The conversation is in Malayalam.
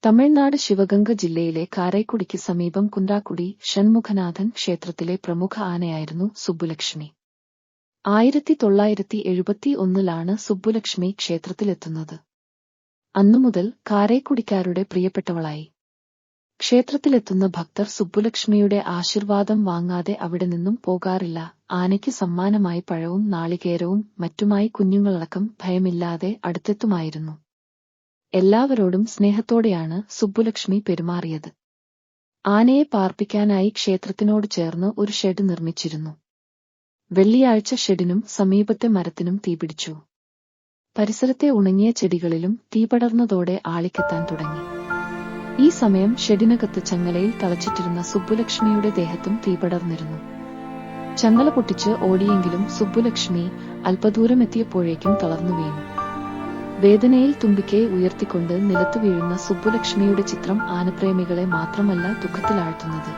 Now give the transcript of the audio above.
തമിഴ്നാട് ശിവഗംഗ ജില്ലയിലെ കാരൈക്കുടിക്ക് സമീപം കുന്റാക്കുടി ഷൺമുഖനാഥൻ ക്ഷേത്രത്തിലെ പ്രമുഖ ആനയായിരുന്നു സുബ്ബുലക്ഷ്മി. 1971-ലാണ് സുബ്ബുലക്ഷ്മി ക്ഷേത്രത്തിലെത്തുന്നത്. അന്നുമുതൽ കാരൈക്കുടിക്കാരുടെ പ്രിയപ്പെട്ടവളായി. ക്ഷേത്രത്തിലെത്തുന്ന ഭക്തർ സുബ്ബുലക്ഷ്മിയുടെ ആശീർവാദം വാങ്ങാതെ അവിടെ നിന്നും പോകാറില്ല. ആനയ്ക്ക് സമ്മാനമായി പഴവും നാളികേരവും മറ്റുമായി കുഞ്ഞുങ്ങളടക്കം ഭയമില്ലാതെ അടുത്തെത്തുമായിരുന്നു. എല്ലാവരോടും സ്നേഹത്തോടെയാണ് സുബ്ബുലക്ഷ്മി പെരുമാറിയത്. ആനയെ പാർപ്പിക്കാനായി ക്ഷേത്രത്തിനോട് ചേർന്ന് ഒരു ഷെഡ് നിർമ്മിച്ചിരുന്നു. വെള്ളിയാഴ്ച ഷെഡിനും സമീപത്തെ മരത്തിനും തീപിടിച്ചു. പരിസരത്തെ ഉണങ്ങിയ ചെടികളിലും തീപടർന്നതോടെ ആളിക്കെത്താൻ തുടങ്ങി. ഈ സമയം ഷെഡിനകത്ത് ചങ്ങലയിൽ തളച്ചിട്ടിരുന്ന സുബ്ബുലക്ഷ്മിയുടെ ദേഹത്തും തീപടർന്നിരുന്നു. ചങ്ങല പൊട്ടിച്ച് ഓടിയെങ്കിലും സുബ്ബുലക്ഷ്മി അല്പദൂരമെത്തിയപ്പോഴേക്കും തളർന്നു വീണു. വേദനയിൽ തുമ്പിക്കൈ ഉയർത്തിക്കൊണ്ട് നിലത്തു വീഴുന്ന സുബ്ബുലക്ഷ്മിയുടെ ചിത്രം ആനപ്രേമികളെ മാത്രമല്ല ദുഃഖത്തിലാഴ്ത്തുന്നത്.